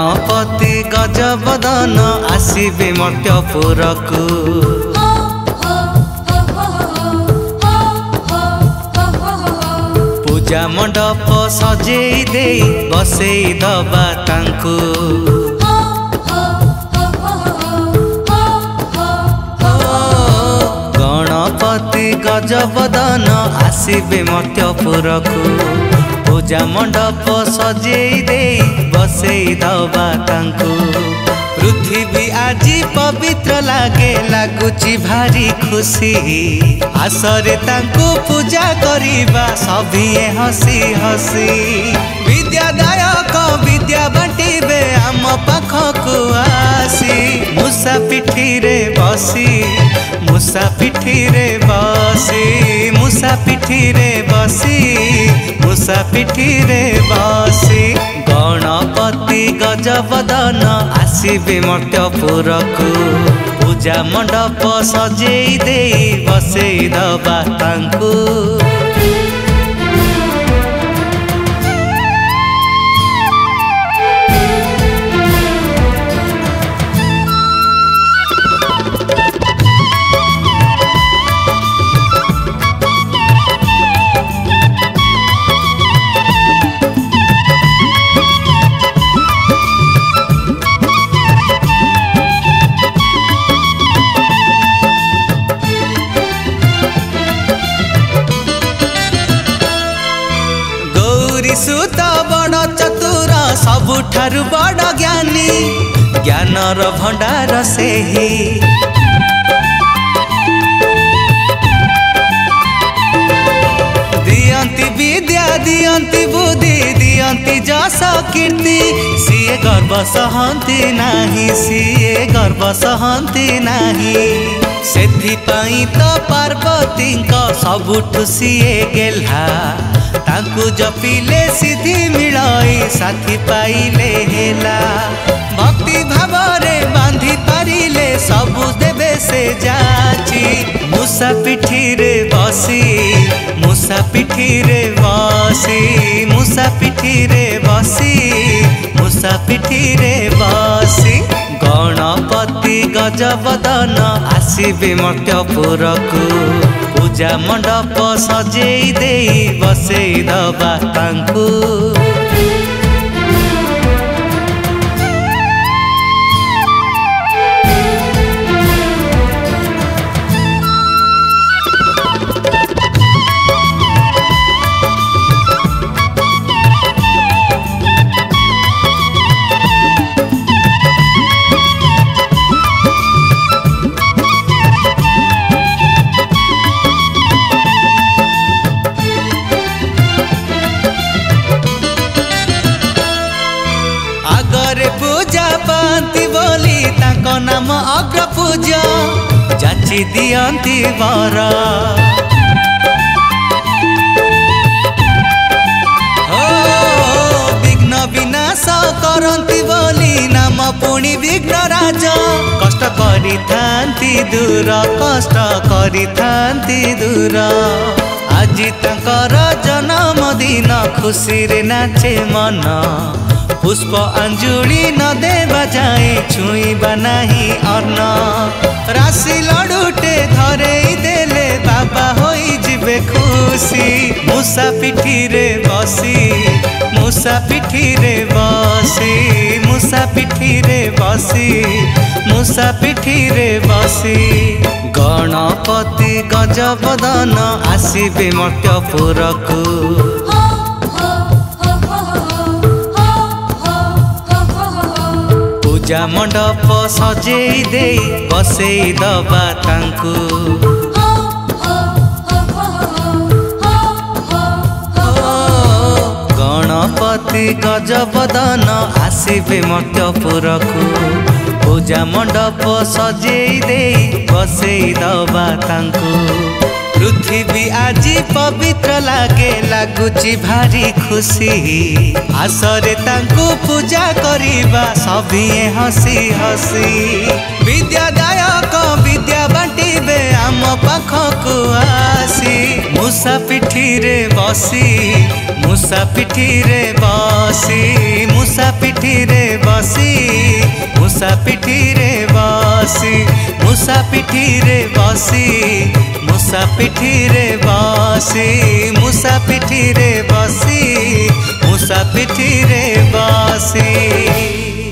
गणपति गजबदन आसिबे मर्त्यपुरकु पूजा मंडप सजेई दे बसेई दबा तांकु गणपति गजबदन आसिबे मर्त्यपुरकु पूजा मंडप सजेई दे बसेई दबा तांकु पृथ्वी आजी पवित्र लागे लागुची भारी खुशी आसरे तांकु पूजा करिबा सभिए हसी हसी विद्यादायक विद्या बांटिबे आम पाखकु आसी मूसा पिठी रे बसी मूसा पिठी रे बसी मूसा पिठी रे बसी मूसा पिठी रे बसी गणपति गजबदन आसिबे मर्त्यपुरकु पूजा मंडप सजेई दे बसेई दबा तांकु सुत बड़ चतुर सबुठारु बड़ ज्ञानी ज्ञानर भंडार से ही दियंती विद्या दियंती बुद्धि दियंती जस कीर्ति सीए गर्व सहंती नाही सीए गर्व सहंती नाही सेथिपाई तो पार्वती सबुठु सीए गेल्हा तांकु जपिले सिद्धि मिलई साथी पाइले हेला भक्ति भावरे बांधी पारिले सबु देवे से जाची मूसा पिठी रे बसी मूसा पिठी रे बसी मूसा पिठी रे बसी मूसा पिठी रे बसी गणपति गजबदन आसिबे मर्त्यपुरकु पूजा मंडप सजेई दे बसेई दबा तांकु पूजा पांती बोली ताको नाम अग्र पूजा जाची दियंती वर विघ्न विनाश करंती बोली नाम पुणी विघ्न राज कष्ट करी थांती दूर कष्ट करी थांती दूर आजी तांकर जन्मदिन खुशी रे नाचे मन पुष्प अंजुली न देवा जाए छुईबा नहीं अन्न राशि लडुटे धरे देले बाबा होई जिबे खुशी मूसा पिठी रे बसी मूसा पिठी रे बसी मूसा पिठी रे बसी मूसा पिठी रे बसी गणपति गजबदन आसिबे मर्त्यपुरकु पूजा मंडप सजेई दे बसेई दबा तांकु गणपति गजबदन आसिबे मर्त्यपुरकु पूजा मंडप सजेई दे बसेई दबा तांकु पृथ्वी आजी पवित्र लागे लागुची भारी खुशी आसरे तांकु पूजा करिबा सभिए हसी हसी विद्यादायक विद्या बांटिबे मो पाखकु आसी मूसा पिठी रे बसी मूसा पिठी रे बसी मूसा पिठी रे बसी मूसा पिठी रे बसी मूसा पिठी रे बसी मूसा पिठी रे बसी मूसा पिठी रे बसी मूसा पिठी रे बसी।